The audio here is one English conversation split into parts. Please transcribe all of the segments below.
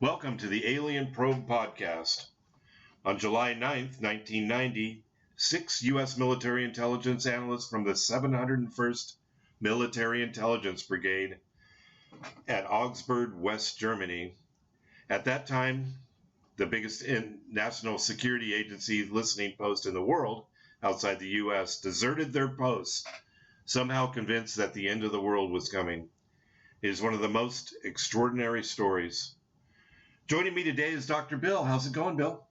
Welcome to the Alien Probe Podcast. On July 9th, 1990, 6 U.S. military intelligence analysts from the 701st Military Intelligence Brigade at Augsburg, West Germany, at that time the biggest national security agency listening post in the world outside the U.S., deserted their posts, somehow convinced that the end of the world was coming. It is one of the most extraordinary stories. Joining me today is Dr. Bill. How's it going, Bill?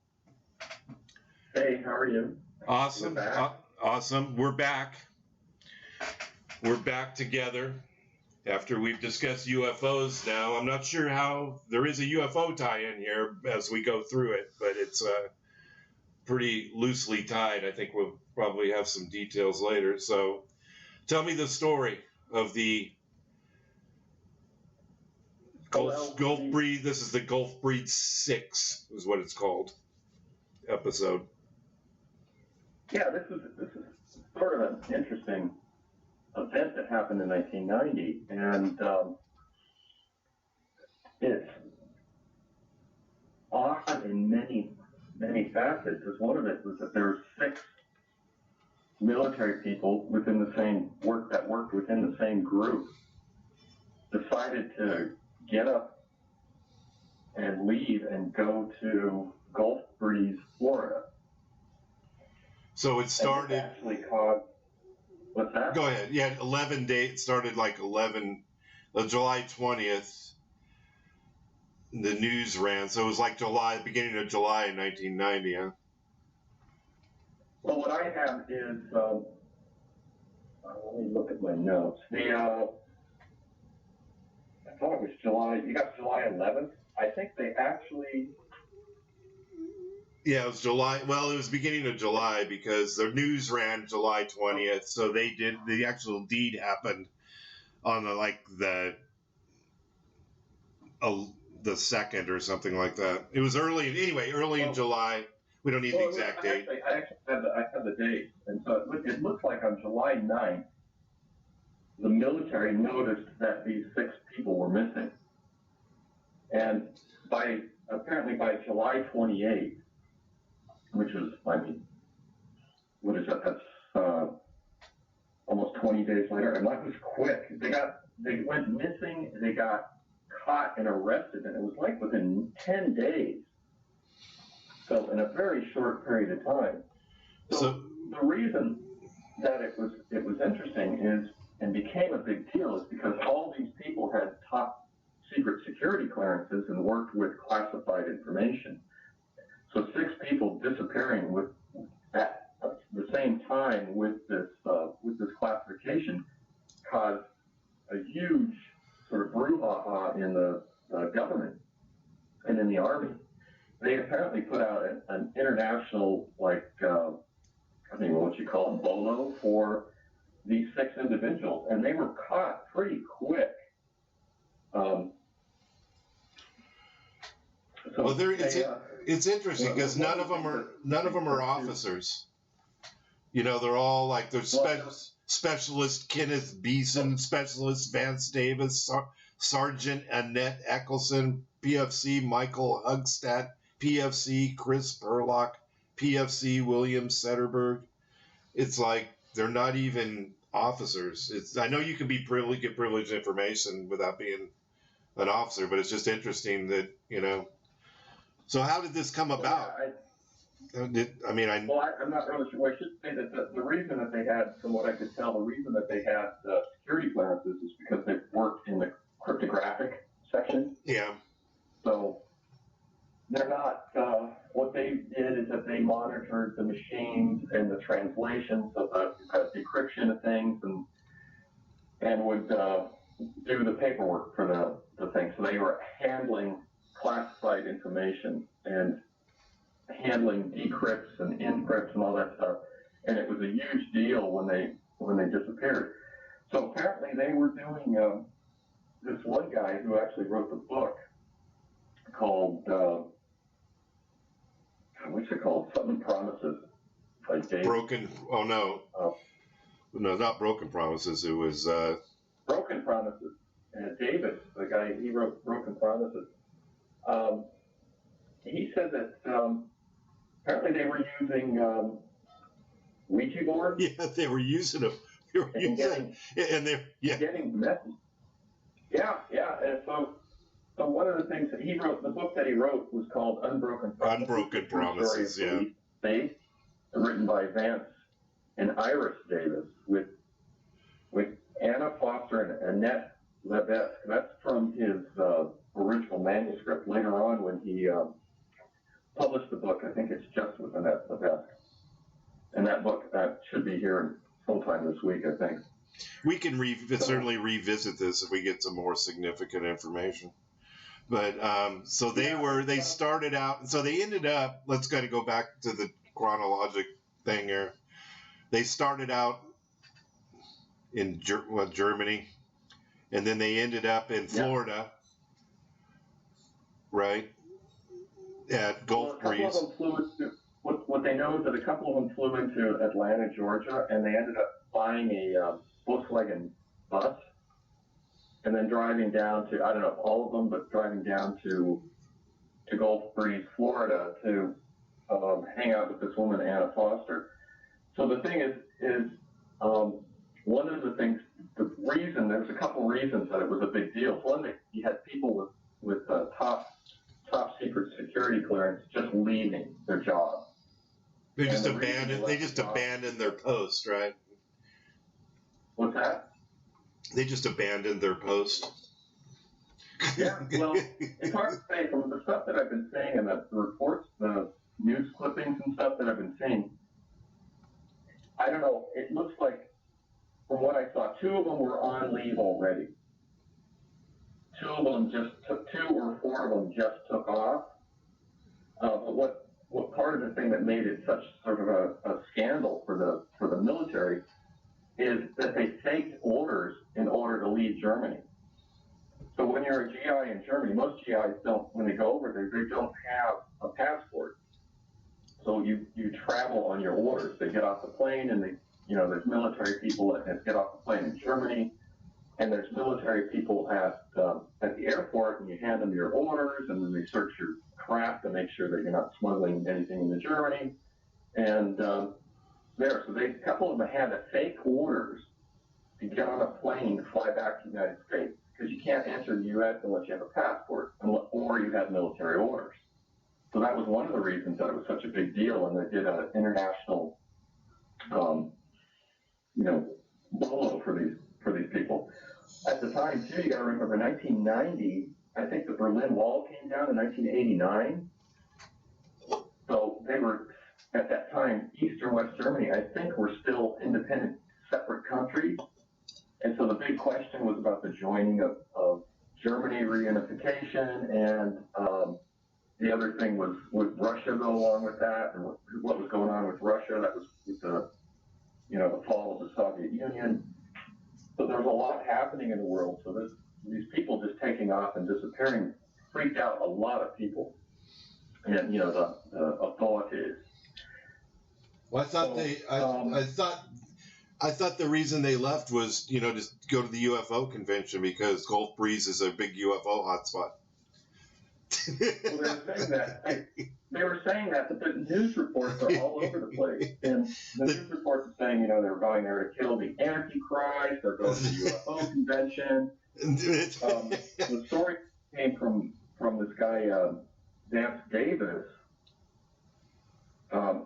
Hey, how are you? Awesome. Awesome. We're back. We're back together after we've discussed UFOs now. I'm not sure how there is a UFO tie-in here as we go through it, but it's pretty loosely tied. I think we'll probably have some details later. So tell me the story of the Gulf Breed. This is the Gulf Breed 6 is what it's called episode. Yeah, this is sort of an interesting event that happened in 1990, and it's awesome in many facets. Because one of it was that there were 6 military people within the same worked within the same group decided to get up and leave and go to Gulf Breeze, Florida. So it started. And it actually caused. What's that? Go ahead. Yeah, 11 days. It started like July 20th. The news ran, so it was like beginning of July in 1990. Huh? Well, what I have is. Let me look at my notes. I thought it was July. You got July 11th. I think they actually. Yeah, it was July. Well, it was beginning of July because the news ran July 20th. So they did. The actual deed happened on the 2nd or something like that. It was early in July. We don't need the exact date. I actually have the date, and so it looks like on July 9th. The military noticed that these 6 people were missing. And apparently by July 28th, which is, what is that? That's almost 20 days later. And that was quick. They went missing, they got caught and arrested, and it was like within 10 days. So in a very short period of time. So the reason that it was interesting is, and became a big deal, is because all these people had top secret security clearances and worked with classified information. So 6 people disappearing at the same time with this classification caused a huge sort of brouhaha in the government and in the army. They apparently put out an international, I don't know what you call it, bolo for these 6 individuals, and they were caught pretty quick. It's interesting because none of them are officers. You know, they're all like Specialist Kenneth Beeson, Specialist Vance Davis, Sergeant Annette Eccleston, PFC Michael Hugstadt, PFC Chris Perlock, PFC William Setterberg. It's like they're not even officers. I know you can get privileged information without being an officer, but it's just interesting that, you know. So how did this come about? I'm not really sure. I should say that the reason that they had, from what I could tell, the reason that they had security clearances is because they worked in the cryptographic section. Yeah. So they're not. What they did is that they monitored the machines and the translations of the decryption of things, and would do the paperwork for the thing. So they were handling classified information and handling decrypts and encrypts and all that stuff. And it was a huge deal when they disappeared. So apparently they were doing this one guy who actually wrote the book called. What's it called? Something Promises. By David. Broken. Oh no. No, not Broken Promises. It was. Broken Promises. And David, the guy, he wrote Broken Promises. he said that apparently they were using Ouija boards. Yeah, they were using them. They were and using, and they're getting messages. Yeah. And so one of the things that he wrote, the book that he wrote was called Unbroken Promises. Unbroken Promises, yeah. Faith, written by Vance and Iris Davis with Anna Foster and Annette Levesque. That's from his original manuscript. Later on, when he published the book, I think it's just with Annette Levesque. And that book should be here sometime this week, I think. We can certainly revisit this if we get some more significant information. But so they started out, so they ended up, let's kind of go back to the chronologic thing here. They started out in Germany, and then they ended up in Florida, right? At Gulf Breeze. What they know is that a couple of them flew into Atlanta, Georgia, and they ended up buying a Volkswagen bus and then driving down to, I don't know if all of them, but driving down to Gulf Breeze, Florida to hang out with this woman, Anna Foster. So the thing is one of the things, there's a couple reasons that it was a big deal. One, that you had people with top secret security clearance just leaving their job. They just abandoned their post, right? What's that? They just abandoned their post. Yeah, well, it's hard to say. From the stuff that I've been seeing and the reports, the news clippings and stuff that I've been seeing, I don't know, it looks like, from what I saw, 2 of them were on leave already. 2 or 4 of them just took off. But what part of the thing that made it such sort of a scandal for the military is that they faked orders in order to leave Germany. So when you're a GI in Germany, most GIs don't, when they go over there, they don't have a passport. So you travel on your orders. They get off the plane, and there's military people that get off the plane in Germany, and there's military people at the airport, and you hand them your orders, and then they search your craft to make sure that you're not smuggling anything into Germany. And so a couple of them had to fake orders to get on a plane to fly back to the United States, because you can't enter the U.S. unless you have a passport or you have military orders. So that was one of the reasons that it was such a big deal, and they did an international, bolo for these people. At the time, too, you got to remember, 1990, I think the Berlin Wall came down in 1989. So they were, at that time, East or West Germany, I think, were still independent, separate countries. And so the big question was about the joining of Germany reunification, and the other thing was, would Russia go along with that, and what was going on with Russia? That was with the fall of the Soviet Union. So there was a lot happening in the world. So these people just taking off and disappearing freaked out a lot of people, and the authorities. Well, I thought the reason they left was, just go to the UFO convention, because Gulf Breeze is a big UFO hotspot. Well, they were saying that, but the news reports are all over the place. And the news reports are saying, they were going there to kill the AntiChrist, they're going to the UFO convention. The story came from this guy, Vance Davis. I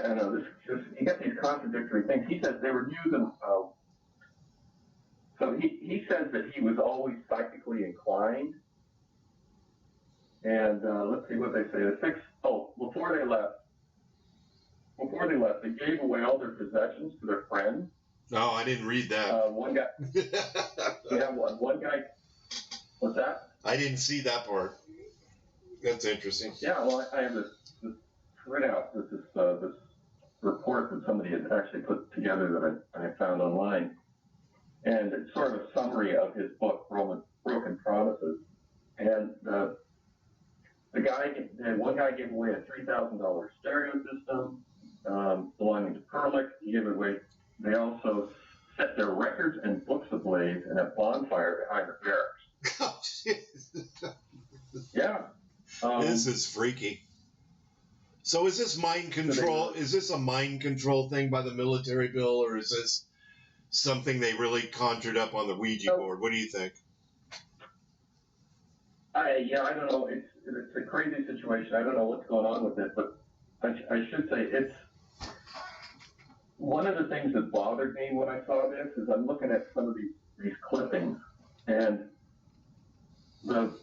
don't know, you get these contradictory things. He says they were using, so he says that he was always psychically inclined. And let's see what they say. Before they left, they gave away all their possessions to their friends. No, I didn't read that. One guy, one guy, what's that? I didn't see that part. That's interesting. Yeah, well, I have this printout, this report that somebody had actually put together that I found online. And it's sort of a summary of his book, Broken Promises. And one guy gave away a $3,000 stereo system belonging to Perlick. He gave it away. They also set their records and books ablaze in a bonfire behind the barracks. Oh, shit. Yeah. This is freaky. So is this mind control? Is this a mind control thing by the military, Bill, or is this something they really conjured up on the Ouija board? What do you think? I don't know. It's a crazy situation. I don't know what's going on with it, but I should say it's one of the things that bothered me when I saw this is I'm looking at some of these clippings, and the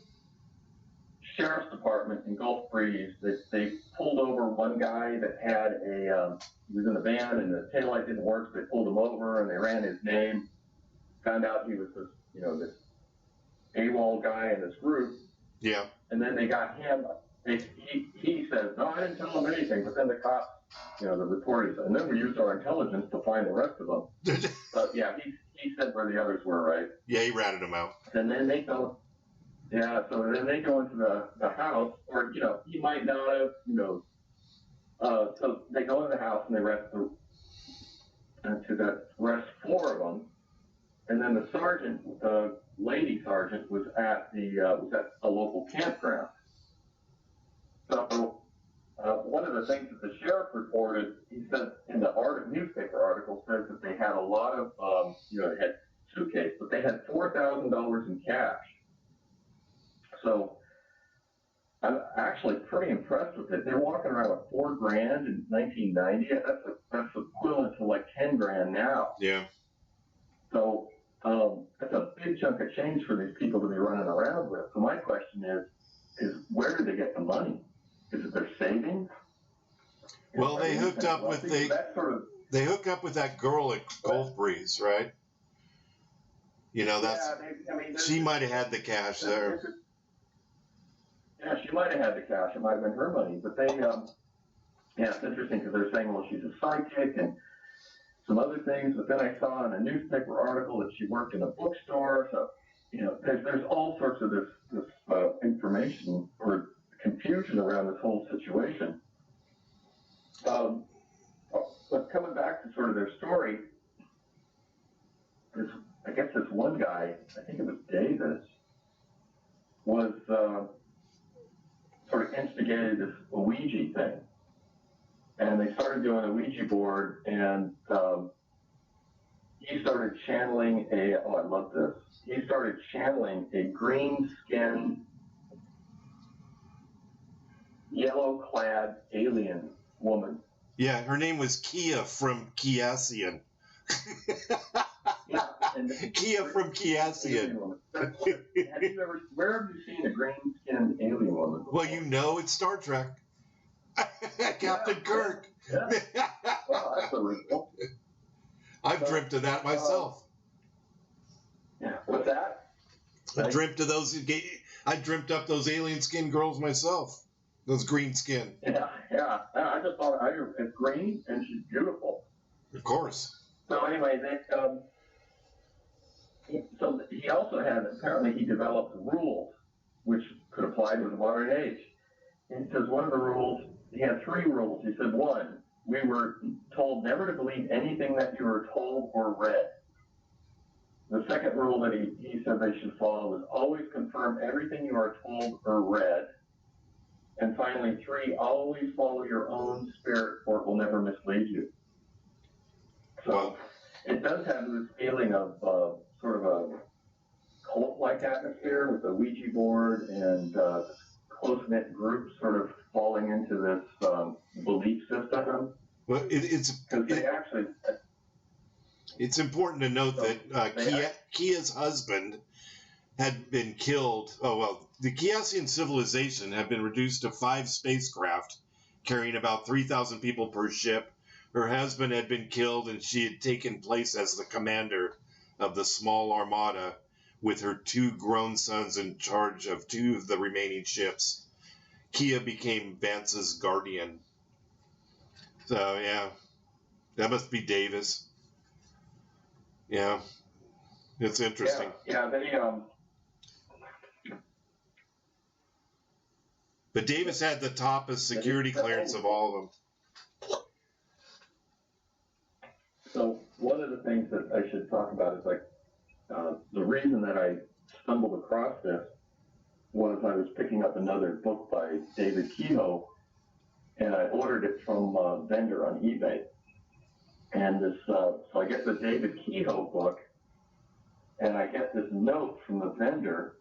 sheriff's department in Gulf Breeze, they pulled over one guy that had he was in a van and the taillight didn't work, so they pulled him over and they ran his name, found out he was this AWOL guy in this group. Yeah. And then they got him. He says, no, I didn't tell him anything. But then the cops, the report is, and then we used our intelligence to find the rest of them. But yeah, he said where the others were, right? Yeah, he ratted them out. And then they go, so then they go into the house, or, he might not have, so they go into the house and they arrest four of them. And then the sergeant, the lady sergeant, was at a local campground. So one of the things that the sheriff reported, he said in the newspaper article, says that they had a lot of, they had suitcase, but they had $4,000 in cash. So I'm actually pretty impressed with it. They're walking around with $4,000 in 1990. That's equivalent to like 10 grand now. Yeah. So that's a big chunk of change for these people to be running around with. So my question is where do they get the money? Is it their savings? Well, they hooked up with they hook up with that girl at Gulf Breeze, right? She might have had the cash there. Yeah, she might have had the cash. It might have been her money. But it's interesting because they're saying, well, she's a psychic and some other things. But then I saw in a newspaper article that she worked in a bookstore. So, there's all sorts of this information or confusion around this whole situation. But coming back to sort of their story, I guess this one guy, I think it was Davis, was sort of instigated this Ouija thing. And they started doing a Ouija board, and he started channeling I love this. He started channeling a green-skinned, yellow-clad alien woman. Yeah, her name was Kia from Kiasian. Yeah, Kia from Kiasian. Where have you seen a green-skinned alien woman before? Well, it's Star Trek. Captain Kirk. Yeah. Well, that's original. I've dreamt of that myself. Yeah, what's that? I dreamt of those. I dreamt up those alien skin girls myself. Those green skin. Yeah. I just thought it's green and she's beautiful. Of course. So anyway, so he also apparently he developed rules which could apply to the modern age. And he says one of the rules, he had 3 rules. He said, 1, we were told never to believe anything that you were told or read. The second rule that he said they should follow was always confirm everything you are told or read. And finally, 3, always follow your own spirit or it will never mislead you. So it does have this feeling of sort of a cult-like atmosphere with the Ouija board and close-knit groups sort of falling into this belief system. Well, it's important to note that Kia's husband had been killed. The Kiasian civilization had been reduced to 5 spacecraft carrying about 3,000 people per ship. Her husband had been killed, and she had taken place as the commander of the small armada with her 2 grown sons in charge of 2 of the remaining ships. Kia became Vance's guardian. So, yeah, that must be Davis. Yeah, it's interesting. Yeah, But Davis had the toppest security clearance of all of them. So one of the things that I should talk about is the reason that I stumbled across this was I was picking up another book by David Kehoe, and I ordered it from a vendor on eBay. And so I get the David Kehoe book, and I get this note from the vendor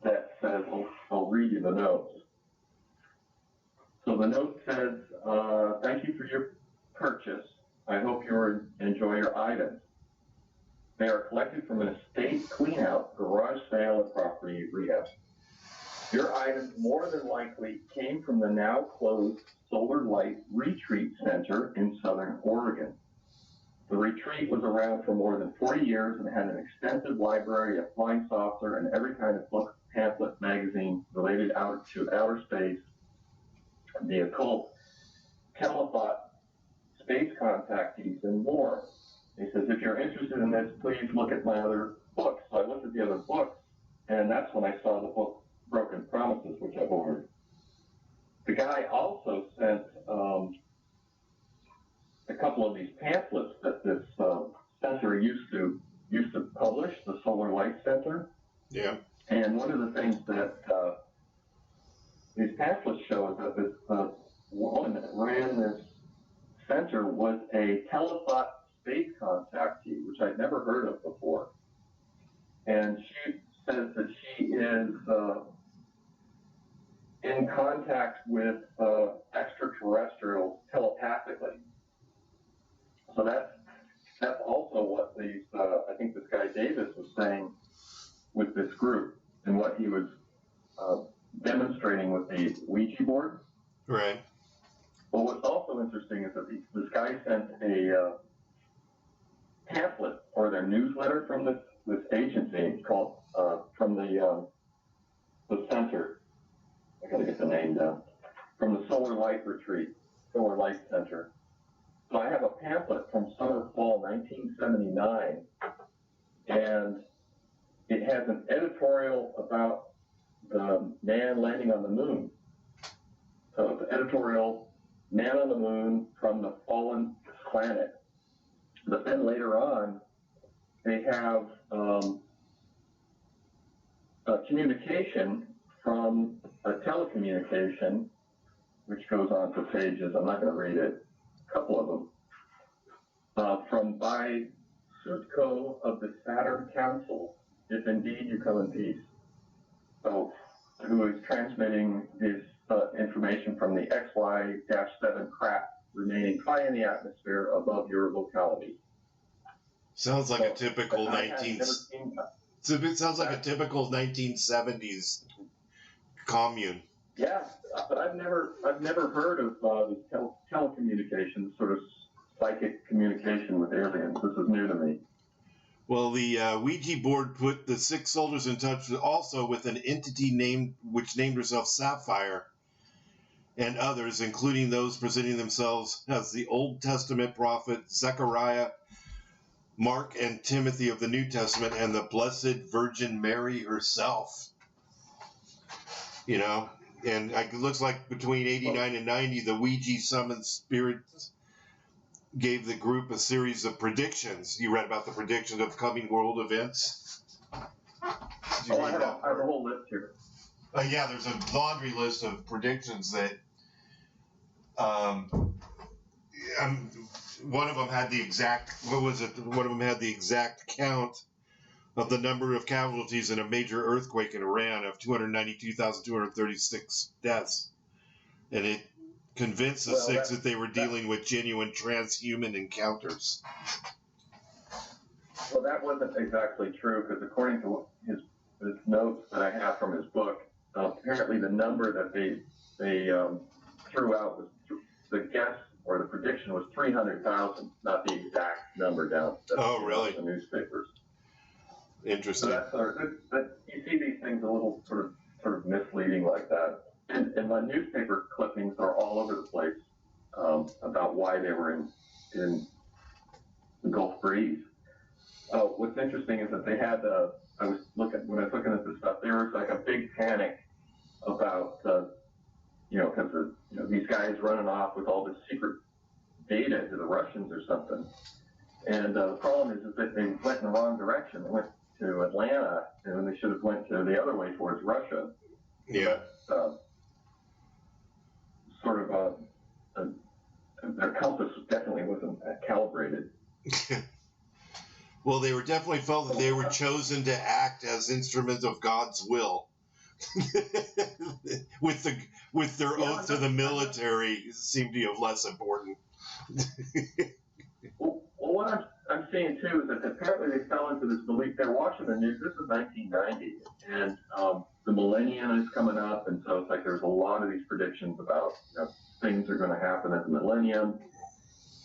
that says, I'll read you the notes. So the note says, thank you for your purchase. I hope you enjoy your items. They are collected from an estate clean-out, garage sale, and property rehab. Your items more than likely came from the now closed Solar Light Retreat Center in Southern Oregon. The retreat was around for more than 40 years and had an extensive library of flying saucer and every kind of book, pamphlet, magazine related to outer space, the occult, Califat, space contactees, and more. He says, if you're interested in this, please look at my other books. So I looked at the other books, and that's when I saw the book Broken Promises, which I've ordered. The guy also sent a couple of these pamphlets that this center used to publish, the Solar Light Center. Yeah. And one of the things that these pamphlets show is that this woman that ran this center was a Califat space contactee, which I'd never heard of before. And she says that she is in contact with extraterrestrials telepathically. So that's also what these, I think this guy Davis was saying with this group and what he was demonstrating with the Ouija board. Right. Well, what's also interesting is that this guy sent a pamphlet or their newsletter from this agency called from the center. I gotta get the name down. From the Solar Light Center. So I have a pamphlet from summer fall 1979, and it has an editorial about the man landing on the moon. So it's editorial, Man on the Moon from the Fallen Planet. But then later on, they have a communication from a telecommunication, which goes on for pages. I'm not going to read it. A couple of them. From by Sutko of the Saturn Council, if indeed you come in peace. So, who is transmitting this information from the XY-7 craft remaining high in the atmosphere above your locality. Sounds like a typical 1970s commune. Yeah, but I've never heard of these telecommunications, sort of psychic communication with aliens. This is new to me. Well, the Ouija board put the 6 soldiers in touch also with an entity which named herself Sapphire, and others, including those presenting themselves as the Old Testament prophet Zechariah, Mark, and Timothy of the New Testament, and the Blessed Virgin Mary herself. You know, and it looks like between 89 and 90, the Ouija summoned spirits gave the group a series of predictions. You read about the predictions of coming world events? I have a whole list here. Yeah, there's a laundry list of predictions that one of them had the exact, one of them had the exact count of the number of casualties in a major earthquake in Iran of 292,236 deaths. And it convinced the 6 that they were dealing with genuine transhuman encounters. Well, that wasn't exactly true, because according to his notes that I have from his book, apparently the number that they threw out was the guess or the prediction was 300,000, not the exact number down. Oh, really? The newspapers. Interesting. So you see these things a little sort of misleading like that, and my newspaper clippings are all over the place about why they were in the Gulf breeze. What's interesting is that they had when I was looking at this stuff, there was like a big panic about because these guys running off with all this secret data to the Russians or something. And the problem is that they went in the wrong direction. They went to Atlanta, and they should have went to the other way towards Russia. Yeah. But, sort of their compass definitely wasn't calibrated. Well, they were definitely felt that they were chosen to act as instruments of God's will. with their oath to the military seemed to be of less important. Well, what I'm seeing too is that apparently they fell into this belief. They're watching the news. This is 1990, and the millennium is coming up, and so it's like there's a lot of these predictions about things are going to happen at the millennium,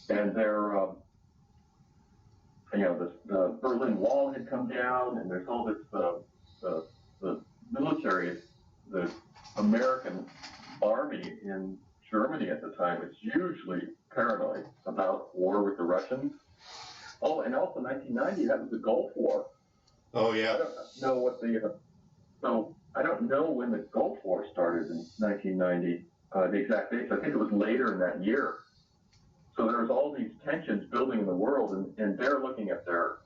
and they're the Berlin Wall had come down, and there's all this the military, the American army in Germany at the time is hugely paranoid about war with the Russians. Oh, and also 1990, that was the Gulf War. Oh yeah. I don't know what so I don't know when the Gulf War started in 1990, the exact dates. I think it was later in that year. So there was all these tensions building in the world, and they're looking at their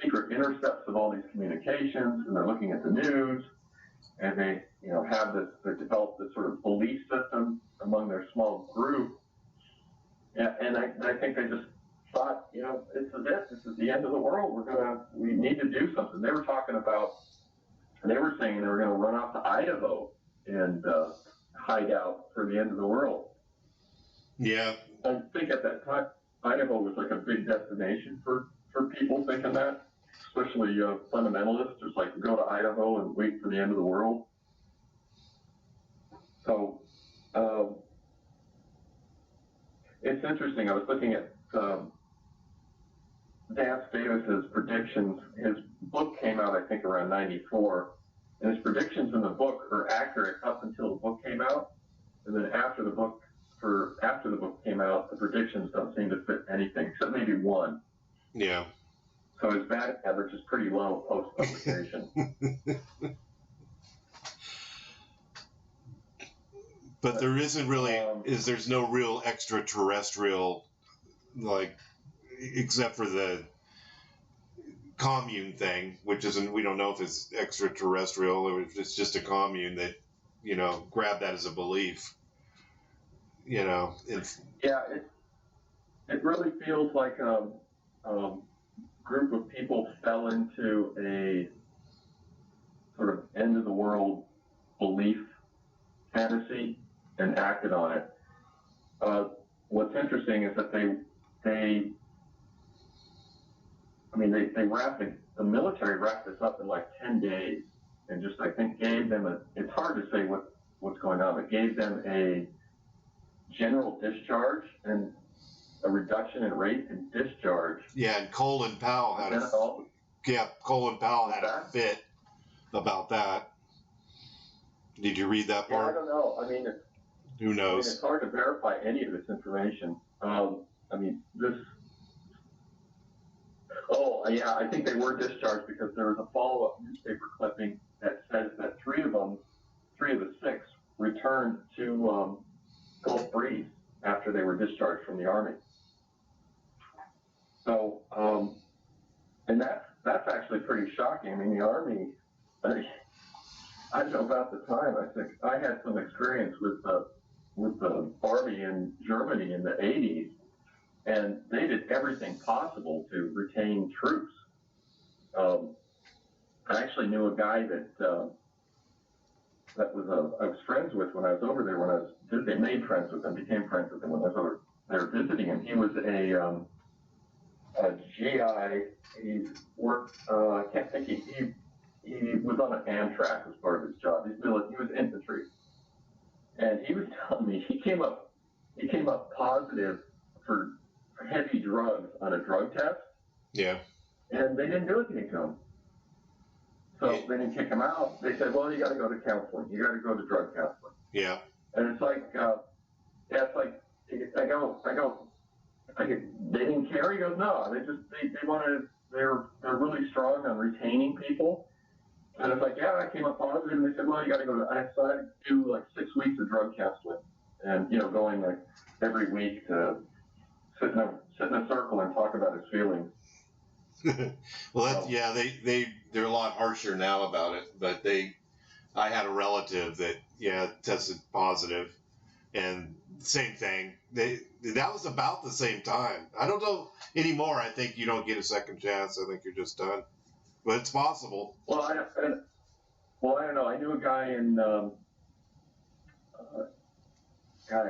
secret intercepts of all these communications, and they're looking at the news, and they they've developed this sort of belief system among their small group, and I think they just thought, this is the end of the world. We need to do something. They were saying they were going to run off to Idaho and hide out for the end of the world. Yeah. I think at that time, Idaho was like a big destination for people thinking that, especially fundamentalists, just like go to Idaho and wait for the end of the world. So it's interesting. I was looking at Dan Davis's predictions. His book came out, I think, around 94, and his predictions in the book are accurate up until the book came out, and then after the book came out, the predictions don't seem to fit anything except maybe one. Yeah. So his batting average is pretty low post-publication. But there isn't really, there's no real extraterrestrial, except for the commune thing, which isn't, we don't know if it's extraterrestrial or if it's just a commune that, grab that as a belief. It's... Yeah, it really feels like a group of people fell into a sort of end of the world belief fantasy and acted on it. What's interesting is that they the military wrapped this up in like 10 days and just, I think, gave them it's hard to say what's going on, but gave them a general discharge and a reduction in rate and discharge. Yeah, and Colin Powell had a fit about that. Did you read that part? Yeah, I don't know. Who knows? It's hard to verify any of this information. I think they were discharged because there was a follow-up newspaper clipping that says that three of the six returned to Gulf Breeze after they were discharged from the Army. So, and that's actually pretty shocking. The Army, I don't know about the time. I think I had some experience with the Army in Germany in the 80s, and they did everything possible to retain troops. I actually knew a guy that I was friends with when I was over there. They made friends with him, became friends with him when I was over there visiting him. He was a GI. He worked. I can't think. He was on an Amtrak as part of his job. He was infantry, and he was telling me he came up positive for heavy drugs on a drug test. Yeah. And they didn't do anything to him. So they didn't kick him out. They said, well, you got to go to counseling. You got to go to drug counseling. Yeah. And it's like, they didn't care. He goes, no, they're really strong on retaining people. And it's like, yeah, I came up positive. And they said, well, you got to go I do like 6 weeks of drug counseling. And, going like every week to sit in a circle and talk about his feelings. Well, yeah, they're a lot harsher now about it. But I had a relative that tested positive, and same thing. That was about the same time. I don't know anymore. I think you don't get a second chance. I think you're just done. But it's possible. Well, I don't know. I knew a guy in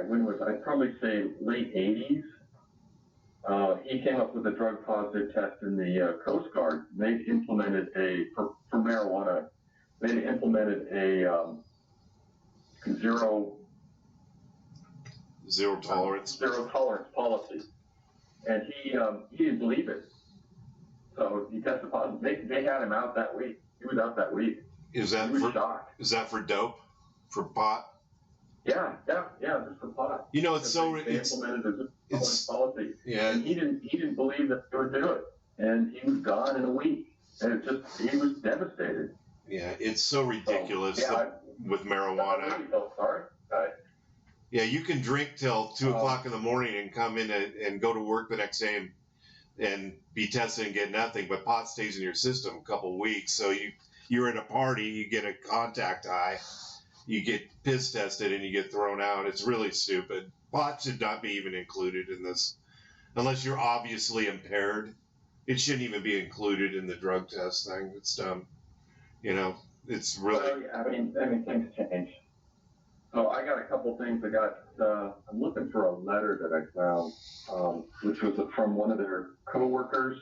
when was it? I'd probably say late '80s. He came up with a drug positive test in the Coast Guard. They implemented for marijuana. They implemented a zero tolerance policy, and he didn't believe it. So he tested positive. They had him out that week. He was out that week. He was shocked. Is that for dope? For pot? Yeah, just for pot. You know, it's so they implemented a policy. Yeah. And he didn't believe that they would do it, and he was gone in a week, and he was devastated. Yeah, it's so ridiculous with marijuana. I really felt sorry. Yeah, you can drink till 2 o'clock in the morning and come in and go to work the next day and be tested and get nothing, but pot stays in your system a couple of weeks. So you're at a party, you get a contact high, you get piss tested, and you get thrown out. It's really stupid. Pot should not be even included in this, unless you're obviously impaired. It shouldn't even be included in the drug test thing. It's dumb. You know, it's really. Well, yeah, I mean, things change. So I got a couple things. I'm looking for a letter that I found, which was from one of their coworkers.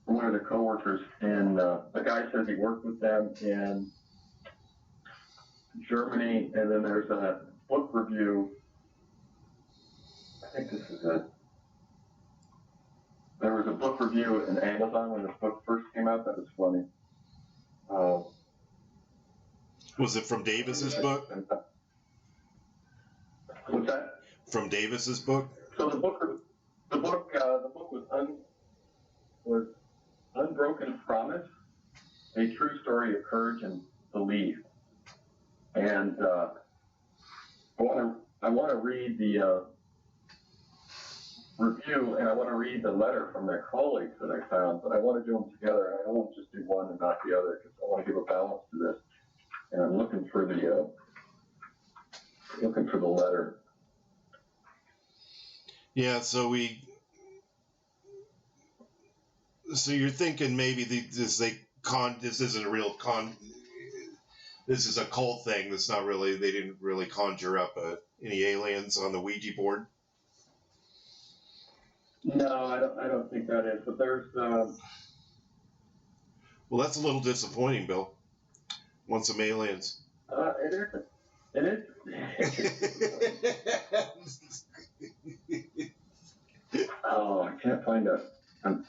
And the guy says he worked with them in Germany, and then there's a book review. I think this is it. There was a book review in Amazon when this book first came out. That was funny. Was it from Davis's book? What's that? From Davis's book? So the book was Unbroken Promise, a true story of courage and belief. And I want to read the review, and I want to read the letter from their colleagues that I found, but I want to do them together. I don't want to just do one and not the other, because I want to give a balance to this. And I'm looking for the letter. Yeah, so you're thinking maybe this isn't a real this is a cult thing. That's not really. They didn't really conjure up any aliens on the Ouija board. No, I don't think that is. But there's. Well, that's a little disappointing, Bill. Want some aliens? It is. It is. Oh, I can't find it. I'm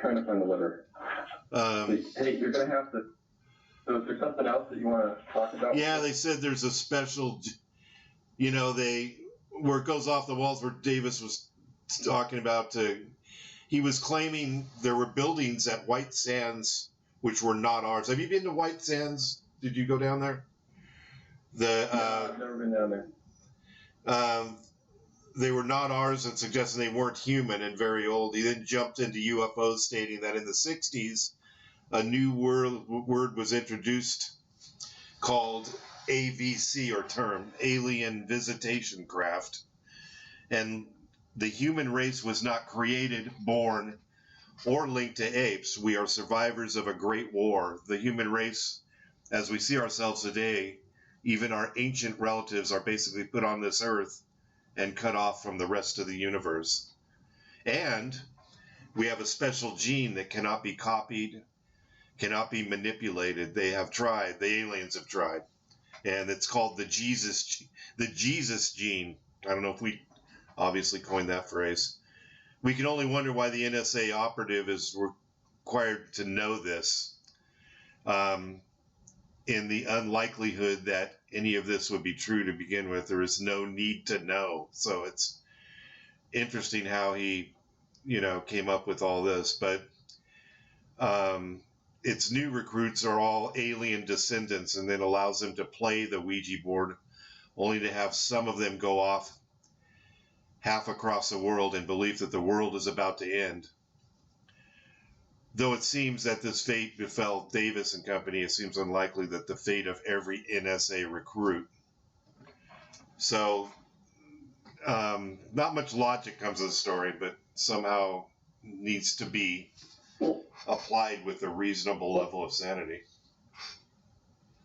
trying to find the letter. Hey, you're gonna have to. So is there something else that you want to talk about? Yeah, they said there's a special. Where it goes off the walls, where Davis was talking about. He was claiming there were buildings at White Sands which were not ours. Have you been to White Sands? Did you go down there? No, I've never been down there. They were not ours and suggesting they weren't human and very old. He then jumped into UFOs, stating that in the 60s, a new word was introduced called AVC, or term, Alien Visitation Craft. And the human race was not created, born, or linked to apes. We are survivors of a great war. The human race, as we see ourselves today, even our ancient relatives are basically put on this earth and cut off from the rest of the universe. And we have a special gene that cannot be copied, cannot be manipulated. They have tried. The aliens have tried. And it's called the Jesus gene. I don't know if we obviously coined that phrase. We can only wonder why the NSA operative is required to know this, in the unlikelihood that any of this would be true to begin with. There is no need to know. So it's interesting how he, came up with all this. But its new recruits are all alien descendants, and then allows them to play the Ouija board, only to have some of them go off – half across the world in belief that the world is about to end. Though it seems that this fate befell Davis and company, it seems unlikely that the fate of every NSA recruit. So, not much logic comes to the story, but somehow needs to be applied with a reasonable level of sanity.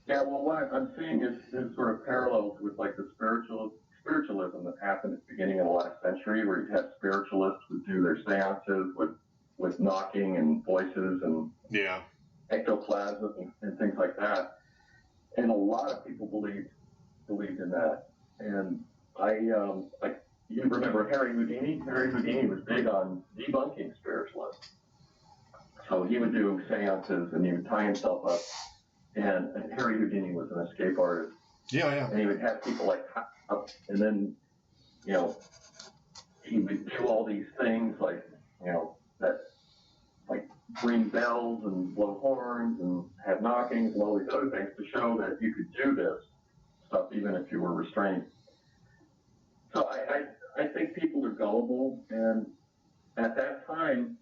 Yeah, well, what I'm seeing is sort of parallels with like the spiritualism that happened at the beginning of the last century, where you had spiritualists would do their seances with knocking and voices and ectoplasm and things like that. And a lot of people believed in that. And you remember Harry Houdini? Harry Houdini was big on debunking spiritualists. So he would do seances and he would tie himself up. And Harry Houdini was an escape artist. Yeah. And he would have people like up, and then, he would do all these things like, that, like ring bells and blow horns and have knockings and all these other things to show that you could do this stuff even if you were restrained. So I think people are gullible, and at that time,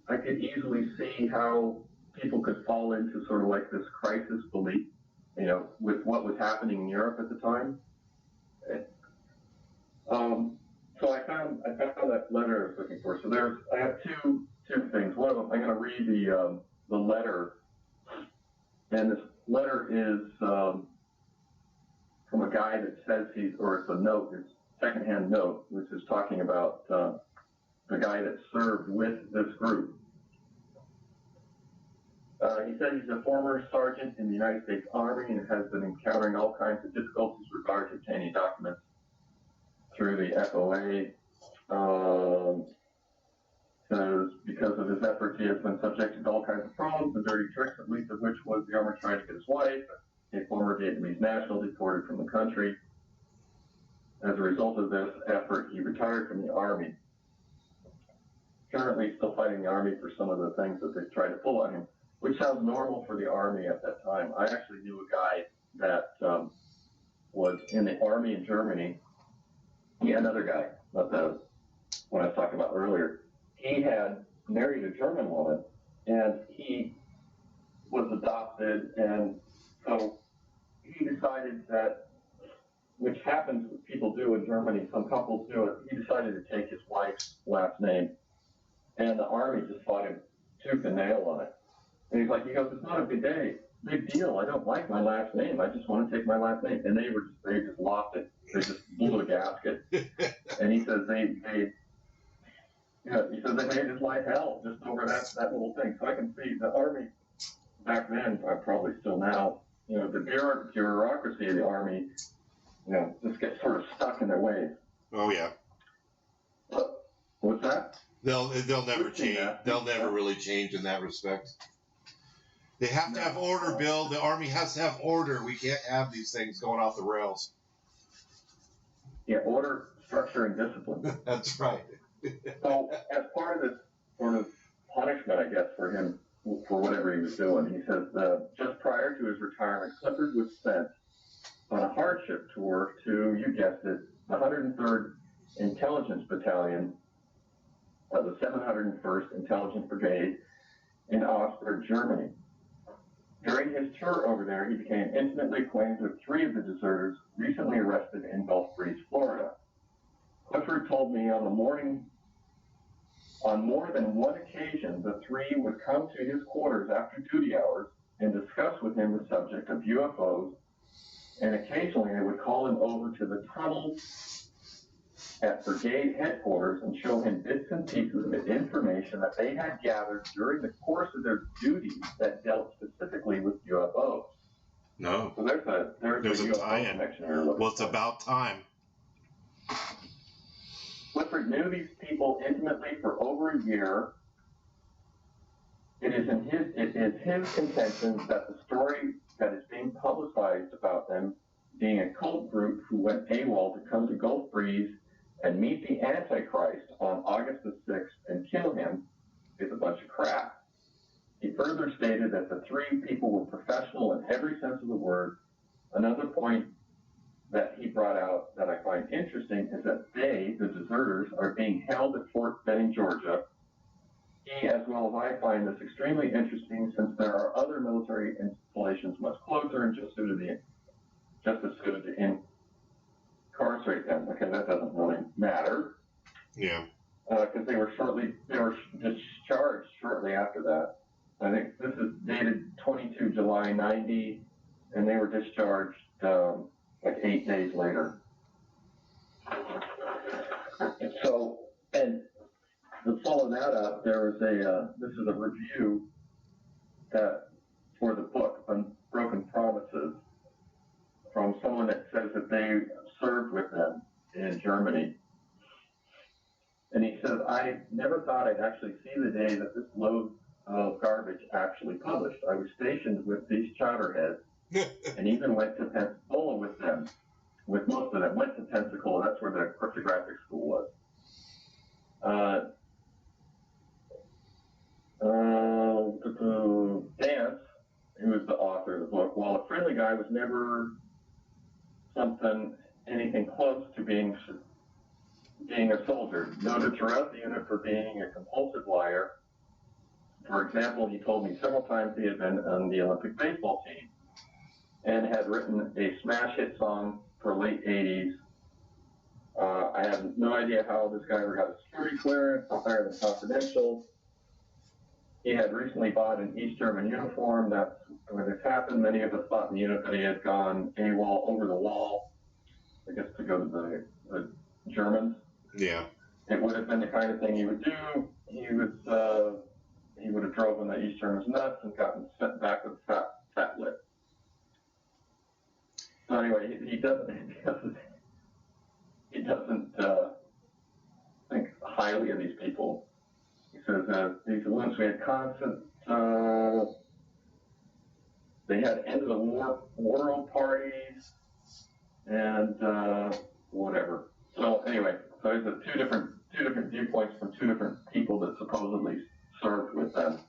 I could easily see how people could fall into sort of like this crisis belief, with what was happening in Europe at the time. So I found that letter I was looking for. So I have two things. One of them, I'm going to read the letter, and this letter is from a guy that says it's a note, it's a secondhand note, which is talking about the guy that served with this group. He said he's a former sergeant in the United States Army and has been encountering all kinds of difficulties regarding obtaining documents through the FOA. Says because of his efforts, he has been subjected to all kinds of problems and dirty tricks, at least of which was the Army trying to get his wife, a former Vietnamese national, deported from the country. As a result of this effort, he retired from the Army. Currently still fighting the Army for some of the things that they tried to pull on him, which sounds normal for the Army at that time. I actually knew a guy that was in the Army in Germany. Yeah, another guy, not the one I was talking about earlier. He had married a German woman, and he was adopted, and so he decided that, which happens, people do in Germany, some couples do it, he decided to take his wife's last name, and the Army just fought him tooth and nail on it. And he goes, it's not a big deal. I don't like my last name. I just want to take my last name. And they just lost it. They just blew a gasket. And he says they made his life hell just over that little thing. So I can see the Army back then, probably still now, the bureaucracy of the Army, just gets sort of stuck in their ways. Oh yeah. What's that? They'll never change. They'll never really change in that respect. They have to have order, Bill. The Army has to have order. We can't have these things going off the rails. Yeah, order, structure, and discipline. That's right. So, as part of this sort of punishment, I guess, for him, for whatever he was doing, he says, just prior to his retirement, Clifford was sent on a hardship tour to, you guessed it, the 103rd Intelligence Battalion of the 701st Intelligence Brigade in Augsburg, Germany. During his tour over there, he became intimately acquainted with three of the deserters recently arrested in Gulf Breeze, Florida. Clifford told me on more than one occasion, the three would come to his quarters after duty hours and discuss with him the subject of UFOs, and occasionally they would call him over to the tunnels at brigade headquarters and show him bits and pieces of information that they had gathered during the course of their duties that dealt specifically with UFOs. No. So there's a UFO tie-in. connection here. Well, it's about time. Clifford knew these people intimately for over a year. It is his contention that the story that is being publicized about them being a cult group who went AWOL to come to Gulf Breeze and meet the AntiChrist on August the 6th and kill him is a bunch of crap. He further stated that the three people were professional in every sense of the word. Another point that he brought out that I find interesting is that they, the deserters, are being held at Fort Benning, Georgia, he, as well as I, find this extremely interesting since there are other military installations much closer and just as suited to incarcerate them. Okay, that doesn't really matter. Yeah. Because they were discharged shortly after that. I think this is dated 22 July 90, and they were discharged like 8 days later. So, and to follow that up, there was this is a review that for the book Unbroken Promises from someone that says that they served with them in Germany. And he says, I never thought I'd actually see the day that this load of garbage actually published. I was stationed with these chowderheads and even went to Pensacola with them, with most of them. Went to Pensacola, that's where the cryptographic school was. Dance, who was the author of the book, while a friendly guy, was never anything close to being a soldier, noted throughout the unit for being a compulsive liar. For example, he told me several times he had been on the Olympic baseball team and had written a smash hit song for late 80s. I have no idea how this guy ever got a security clearance, higher than confidential. He had recently bought an East German uniform. That's where this happened. Many of us thought in the unit that he had gone AWOL over the wall, I guess to go to the Germans. Yeah. It would have been the kind of thing he would do. He would have driven the East Germans nuts and gotten sent back with fat lip. So anyway, he doesn't think highly of these people. He says these wounds, we had constant. They had end of the world parties and whatever. So anyway, so there's two different viewpoints from two different people that supposedly served with them.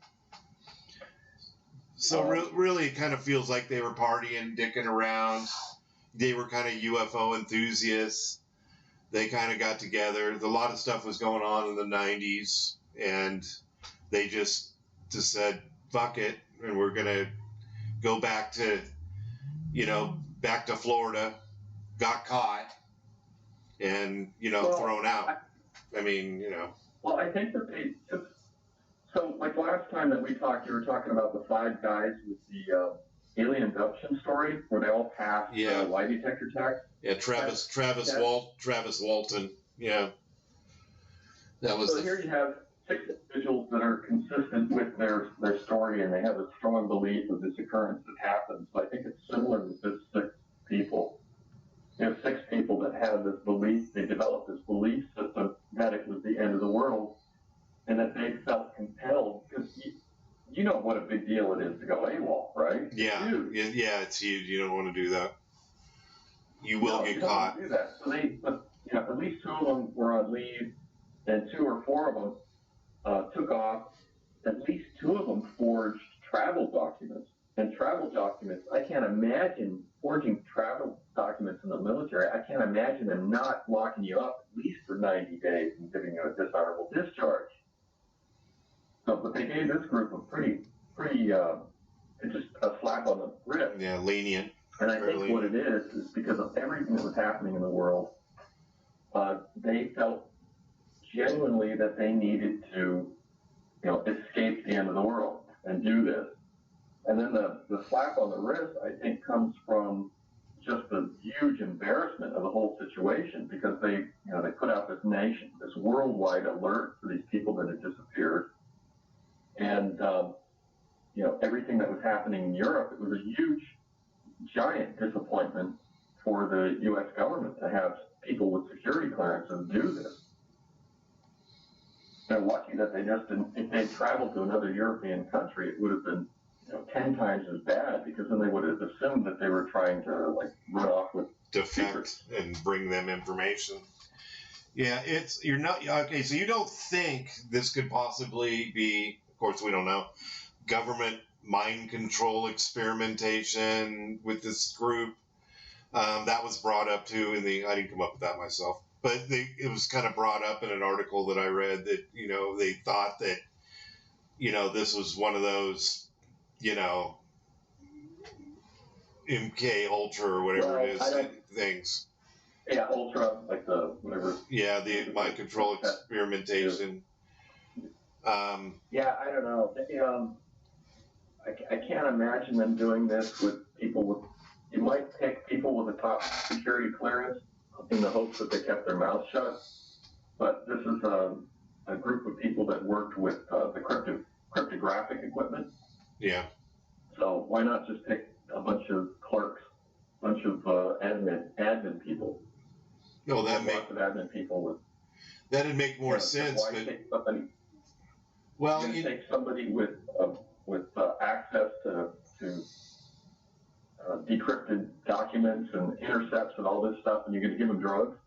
So really, it kind of feels like they were partying, dicking around. They were kind of UFO enthusiasts. They kind of got together. A lot of stuff was going on in the 90s, and they just said, fuck it, and we're going to go back to Florida, got caught, and, thrown out. Well, I think that they just, so like last time that we talked, you were talking about the 5 guys with the alien abduction story where they all passed lie detector test. Yeah, Travis Walton. Yeah. That was. So here you have 6 individuals that are consistent with their story, and they have a strong belief of this occurrence that happened. So I think it's similar with this 6 people. You have 6 people that have this belief. They developed this belief system that it was the end of the world, and that they felt compelled because. You know what a big deal it is to go AWOL, right? Yeah, it's huge. Yeah, it's huge. You don't want to do that. You will get caught. Do that. So at least 2 of them were on leave, and 2 or 4 of them took off. At least 2 of them forged travel documents. And travel documents, I can't imagine forging travel documents in the military. I can't imagine them not locking you up at least for 90 days and giving you a dishonorable discharge. So, but they gave this group a pretty, just a slap on the wrist. Yeah, lenient. And I think what it is because of everything that was happening in the world, they felt genuinely that they needed to, escape the end of the world and do this. And then the slap on the wrist, I think, comes from just the huge embarrassment of the whole situation because they put out this worldwide alert for these people that had disappeared. And, everything that was happening in Europe, it was a huge, giant disappointment for the U.S. government to have people with security clearances do this. They're lucky that they just didn't, if they traveled to another European country, it would have been 10 times as bad because then they would have assumed that they were trying to run off with secrets and bring them information. Yeah, you're not okay. So you don't think this could possibly be? Of course, we don't know. Government mind control experimentation with this group. That was brought up too I didn't come up with that myself, but it was kind of brought up in an article that I read that they thought that this was one of those, MK Ultra or whatever it is things. Yeah, Ultra, like the whatever. Yeah, the mind control experimentation. Yeah, I don't know. I can't imagine them doing this with people with. You might pick people with a top security clearance in the hopes that they kept their mouths shut. But this is a group of people that worked with the cryptographic equipment. Yeah. So why not just pick a bunch of clerks, a bunch of admin people? No, lots of admin people with. That'd make more sense. Why take somebody? Well, you take somebody with access to decrypted documents and intercepts and all this stuff, and you're going to give them drugs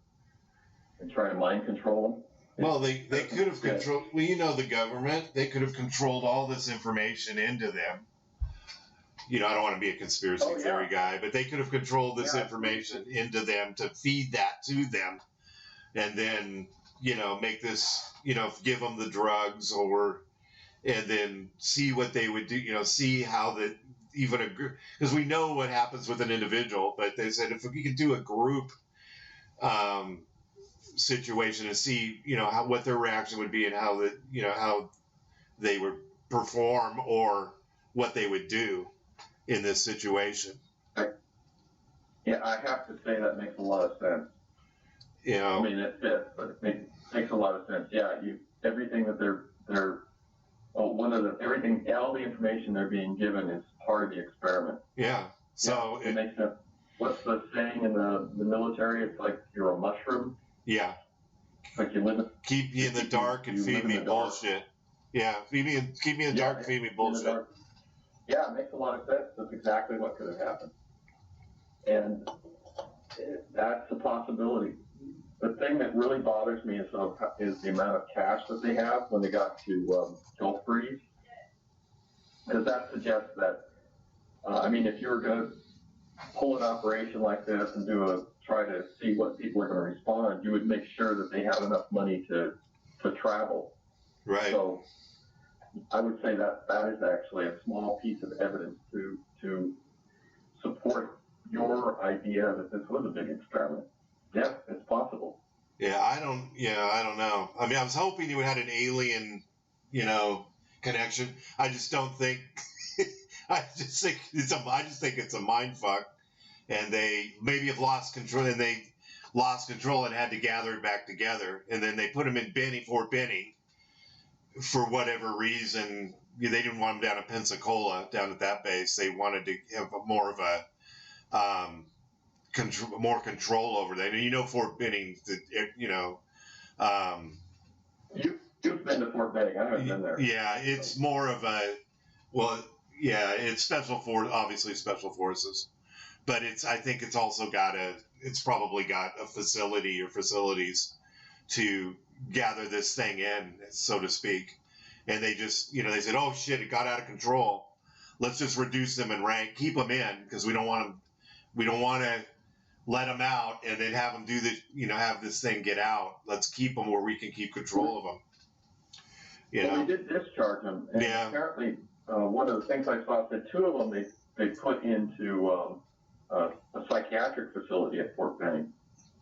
and try to mind control them. Well, they could have controlled. Well, the government. They could have controlled all this information into them. I don't want to be a conspiracy theory guy, but they could have controlled this information into them to feed that to them, and then make this give them the drugs and then see what they would do. See how that even a group, because we know what happens with an individual, but they said if we could do a group situation and see what their reaction would be and how how they would perform or what they would do in this situation. Yeah, I have to say that makes a lot of sense. I mean, it fits, but it makes a lot of sense. Yeah, everything that all the information they're being given is part of the experiment. Yeah. So it makes sense. What's the saying in the military? It's like you're a mushroom. Yeah. Like keep me in the dark and feed me bullshit. Yeah, keep me in the dark and feed me bullshit. Yeah, it makes a lot of sense. That's exactly what could have happened. And that's a possibility. The thing that really bothers me is the amount of cash that they have when they got to Gulf Breeze. Because that suggests that, if you were going to pull an operation like this and try to see what people are going to respond, you would make sure that they have enough money to travel. Right. So I would say that is actually a small piece of evidence to support your idea that this was a big experiment. Yeah, it's possible. Yeah, I don't know. I was hoping you had an alien, connection. I just don't think. I just think it's a mind fuck, and they maybe have lost control, and had to gather it back together, and then they put them in Fort Benning, for whatever reason. They didn't want them down in Pensacola, down at that base. They wanted to have more of a more control over that. And Fort Benning, You've been to Fort Benning. I haven't been there. Yeah, it's more of it's obviously special forces, but I think it's also it's probably got a facility or facilities to gather this thing in, so to speak. And they just, they said, oh shit, it got out of control. Let's just reduce them in rank, keep them in, because we don't want to let them out and then have them do the, have this thing get out. Let's keep them where we can keep control of them. Well, they did discharge them. And apparently, one of the things I saw said 2 of them they put into a psychiatric facility at Fort Benning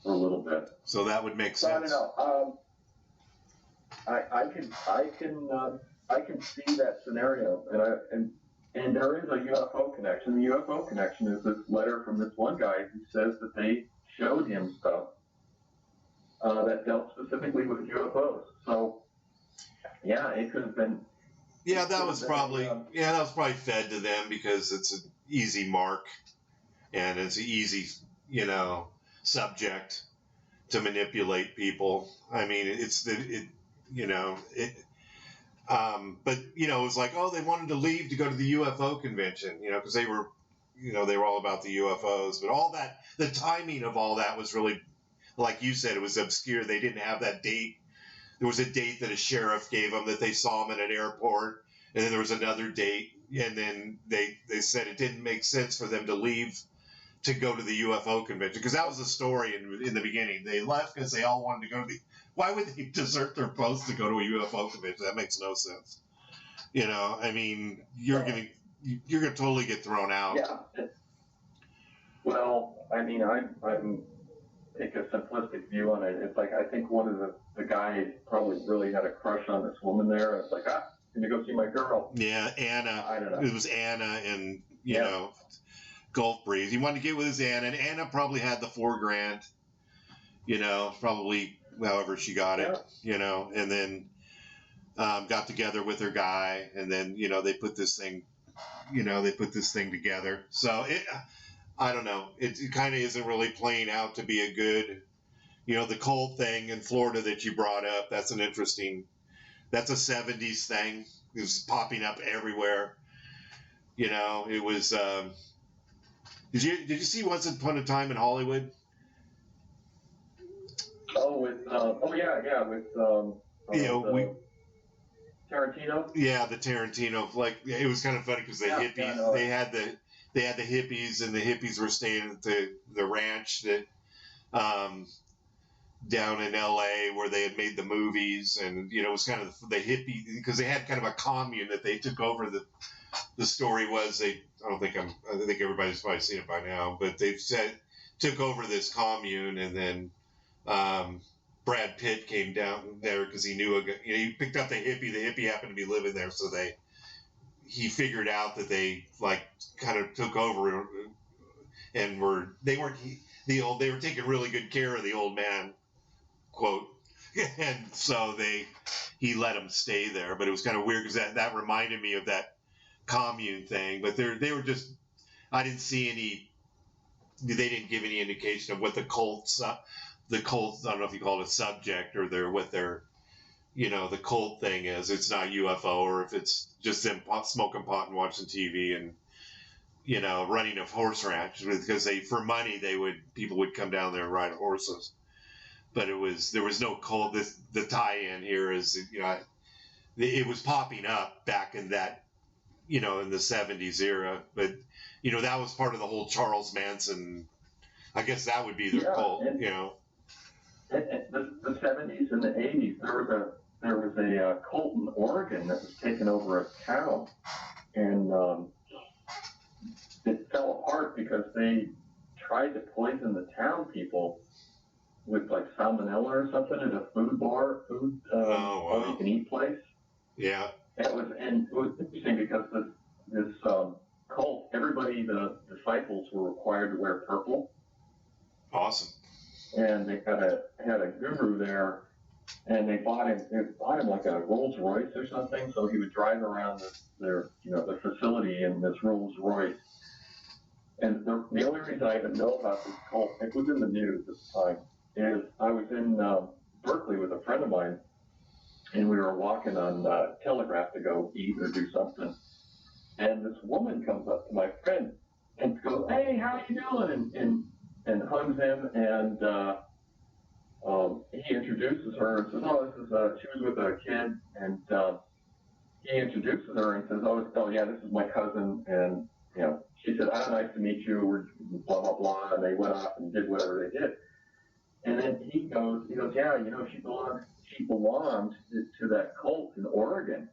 for a little bit. So that would make sense. I don't know. I can see that scenario, and there is a UFO connection. The UFO connection is this letter from this one guy who says that they showed him stuff that dealt specifically with UFOs. So, yeah, it could have been. Yeah, that was probably fed to them because it's an easy mark, and it's an easy subject to manipulate people. But it was like, oh, they wanted to leave to go to the UFO convention, because they were all about the UFOs. But all that, the timing of all that was really, like you said, it was obscure. They didn't have that date. There was a date that a sheriff gave them that they saw them at an airport, and then there was another date, and then they said it didn't make sense for them to leave to go to the UFO convention, because that was the story in the beginning. They left because they all wanted to go to why would they desert their post to go to a UFO convention? That makes no sense. I mean, you're gonna totally get thrown out. Yeah. Well, I mean, I'm take a simplistic view on it. It's like I think one of the guys probably really had a crush on this woman there. It's like, can you go see my girl? Yeah, Anna. I don't know. It was Anna, and you know, Gulf Breeze. He wanted to get with his Anna, and Anna probably had the $4,000. Probably however she got it. And then got together with her guy, and then they put this thing, together. So I don't know. It kind of isn't really playing out to be a good, the cult thing in Florida that you brought up. That's an interesting. That's a 70s thing. It was popping up everywhere. It was. Did you see Once Upon a Time in Hollywood? Oh, with Tarantino. Yeah, the Tarantino. Like, it was kind of funny because the hippies, they had the hippies, and the hippies were staying at the ranch that down in L.A. where they had made the movies, and it was kind of the hippie, because they had kind of a commune that they took over. The story was I think everybody's probably seen it by now, but they've took over this commune, and then Brad Pitt came down there because he knew he picked up the hippie. The hippie happened to be living there, so he figured out that they kind of took over, and they were taking really good care of the old man, quote, and so he let him stay there. But it was kind of weird because that reminded me of that commune thing. But they were just, I didn't see any. They didn't give any indication of what the cult. I don't know if you call it a subject or what their the cult thing is. It's not UFO, or if it's just them smoking pot and watching TV and running a horse ranch, because for money people would come down there and ride horses. But there was no cult. The tie-in here is it was popping up back in that in the 70s era, but that was part of the whole Charles Manson. I guess that would be their cult. The 70s and the 80s, there was a cult in Oregon that was taking over a town, and it fell apart because they tried to poison the town people with salmonella or something at a all you can eat place. Yeah. It was interesting because this cult, everybody, the disciples were required to wear purple. Awesome. And they had a guru there, and they bought him like a Rolls Royce or something, so he would drive around the facility in this Rolls Royce. And the only reason I even know about this cult, it was in the news at the time, is I was in Berkeley with a friend of mine, and we were walking on Telegraph to go eat or do something, and this woman comes up to my friend and goes, "Hey, how you doing?" and hugs him, and he introduces her and says, she was with a kid, and he introduces her and says, oh yeah, this is my cousin, and she said, nice to meet you, we're blah blah blah, and they went off and did whatever they did. And then he goes, yeah, she belonged to that cult in Oregon.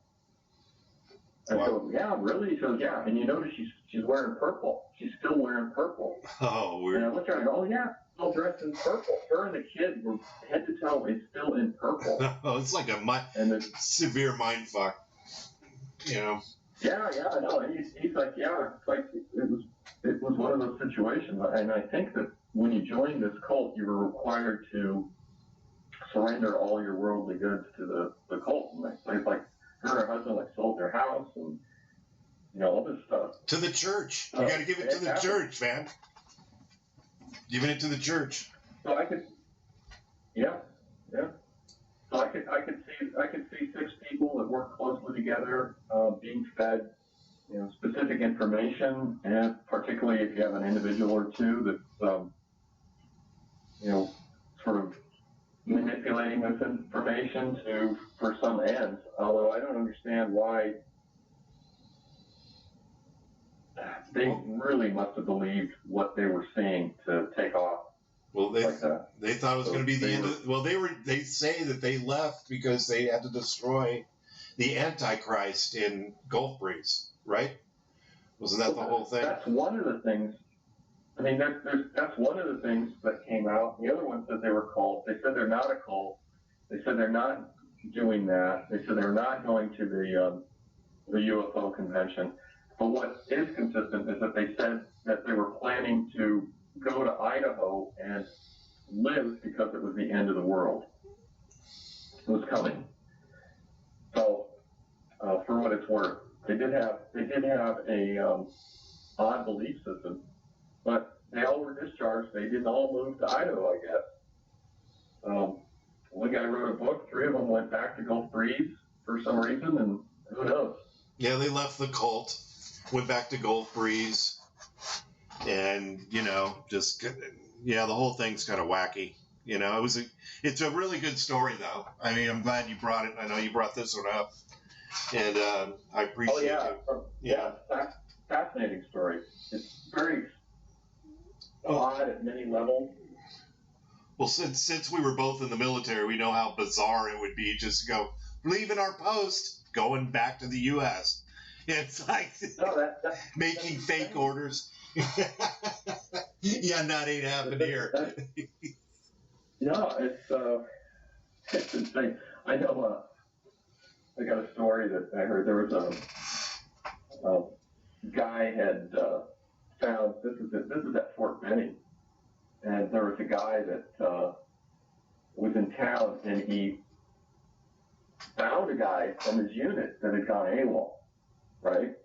And I go, yeah, really? He goes, yeah. And you notice she's wearing purple. She's still wearing purple. Oh, weird. And I looked at her and I go, oh, yeah, still dressed in purple. Her and the kid were head to toe is still in purple. Oh, it's like a severe mind fuck. Yeah, I know. And he's like, yeah, it's like it was one of those situations. And I think that when you joined this cult, you were required to surrender all your worldly goods to the cult. And it's like, her and her husband sold their house and all this stuff to the church. You got to give it to the church, man. Giving it to the church. So I could, yeah. So I could see 6 people that work closely together, being fed, specific information, and particularly if you have an individual or two that's, sort of manipulating this information for some ends, although I don't understand why they really must have believed what they were seeing to take off. Well, they thought it was going to be the end of. Well, they say that they left because they had to destroy the AntiChrist in Gulf Breeze, right? Wasn't that the whole thing? That's one of the things. I mean, that's one of the things that came out. The other one said they were cult. They said they're not a cult. They said they're not doing that. They said they're not going to the UFO convention. But what is consistent is that they said that they were planning to go to Idaho and live because it was the end of the world. It was coming. So, for what it's worth, they did have a odd belief system, but they all were discharged. They didn't all move to Idaho, I guess. One guy wrote a book. 3 of them went back to Gulf Breeze for some reason, and who knows? Yeah, they left the cult, went back to Gulf Breeze, and the whole thing's kind of wacky. It's a really good story, though. I mean, I'm glad you brought it. I know you brought this one up, and I appreciate it. Yeah, fascinating story. It's very odd at many levels. Well, since we were both in the military, we know how bizarre it would be just to go leaving our post, going back to the U.S. It's like making fake orders. Yeah, that ain't happened here. No, it's insane. I know. I got a story that I heard. There was a guy had found. This is at Fort Benning, and there was a guy that was in town, and he found a guy from his unit that had gone AWOL, right?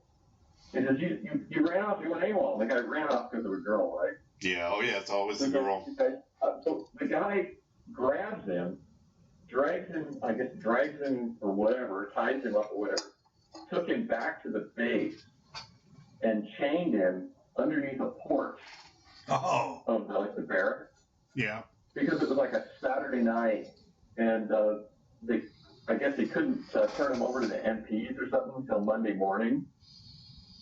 He says, you ran off, you went AWOL. And the guy ran off because of a girl, right? Yeah, it's always the girl. So the guy grabs him, drags him or whatever, ties him up or whatever, took him back to the base and chained him underneath a porch of the barracks. Yeah. Because it was like a Saturday night, and I guess they couldn't turn him over to the MPs or something until Monday morning.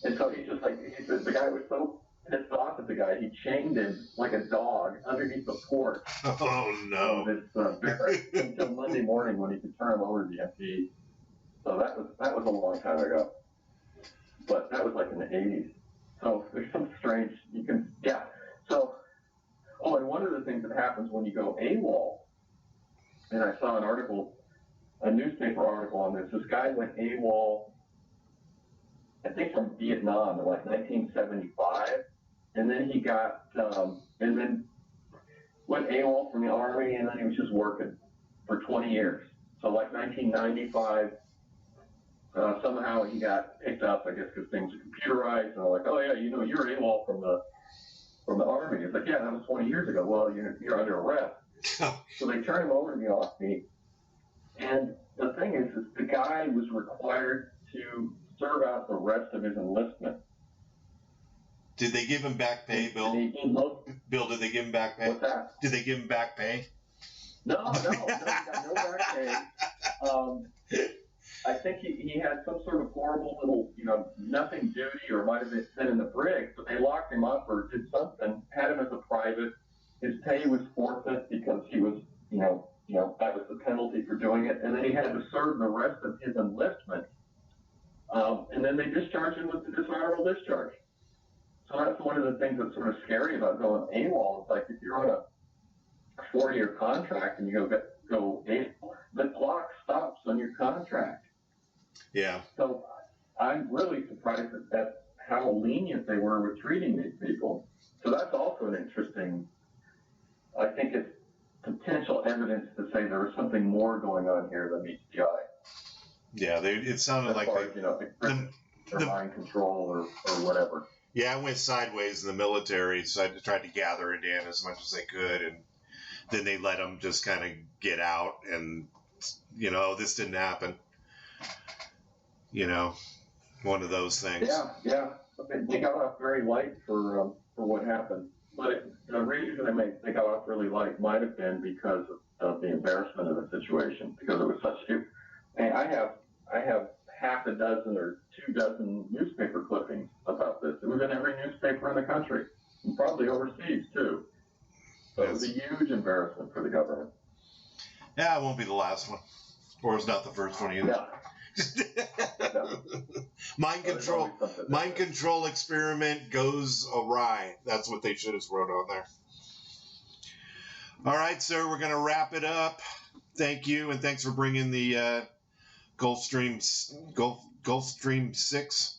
And so he said the guy was so pissed off at the guy, he chained him like a dog underneath the porch. Oh, no. Of this barracks until Monday morning when he could turn him over to the MP. So that was a long time ago. But that was like in the 80s. So there's some strange, So, and one of the things that happens when you go AWOL, and I saw a newspaper article on this guy went AWOL, I think from Vietnam in like 1975, and then he got, and then went AWOL from the Army, and then he was just working for 20 years. So like 1995, somehow he got picked up, I guess, because things are computerized, and they're like, oh yeah, you're AWOL from the Army. It's like, yeah, that was 20 years ago. Well, you're under arrest. So they turn him over to the Army, and the thing is the guy was required to serve out the rest of his enlistment. Did they give him back pay, Bill? Bill, did they give him back pay? What's that? Did they give him back pay? No, he got no back pay. I think he had some sort of horrible little, nothing duty, or might have been in the brig, but they locked him up or did something, had him as a private. His pay was forfeit because he was, that was the penalty for doing it. And then he had to serve the rest of his enlistment. And then they discharged him with the dishonorable discharge. So that's one of the things that's sort of scary about going AWOL. It's like if you're on a 4-year contract and you go AWOL, the clock stops on your contract. Yeah. So I'm really surprised at that, how lenient they were with treating these people. So that's also an interesting, I think it's potential evidence to say there was something more going on here than meets the eye. Yeah, it sounded like the mind control or whatever. Yeah, I went sideways in the military, so I tried to gather it in as much as I could, and then they let them just kind of get out, and this didn't happen. One of those things. Yeah. They got off very light for what happened, but the reason they got off really light might have been because of the embarrassment of the situation, because it was such. I have half a dozen or 2 dozen newspaper clippings about this. It was in every newspaper in the country, and probably overseas too. So it was a huge embarrassment for the government. Yeah, it won't be the last one, or it's not the first one either. Yeah. No. Mind There's control. always something Mind there. control experiment goes awry. That's what they should have wrote on there. All right, sir. We're gonna wrap it up. Thank you, and thanks for bringing the Gulfstream 6.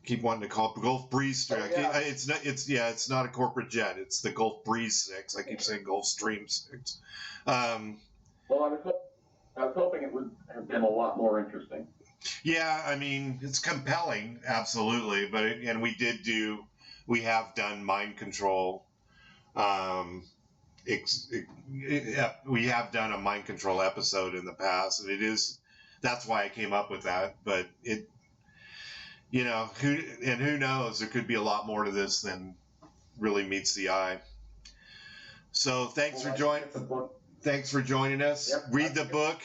Keep wanting to call it Gulf Breeze 3. Oh, yeah. It's not a corporate jet. It's the Gulf Breeze 6. I keep saying Gulfstream 6. Well, I was hoping it would have been a lot more interesting. Yeah, I mean, it's compelling, absolutely. But and we have done mind control. We have done a mind control episode in the past, and that's why I came up with that. But who knows? There could be a lot more to this than really meets the eye. So thanks for joining us. Yep. Read the book.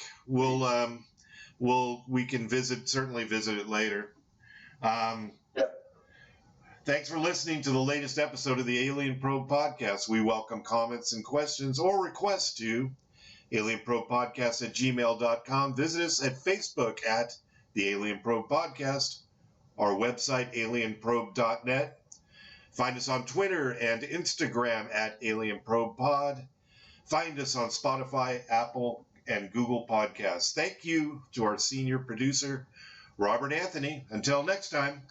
We can certainly visit it later. Yep. Thanks for listening to the latest episode of the Alien Probe Podcast. We welcome comments and questions or requests to alienprobepodcast@gmail.com. Visit us at Facebook at the Alien Probe Podcast, our website alienprobe.net. Find us on Twitter and Instagram at alienprobepod. Find us on Spotify, Apple, and Google Podcasts. Thank you to our senior producer, Robert Anthony. Until next time.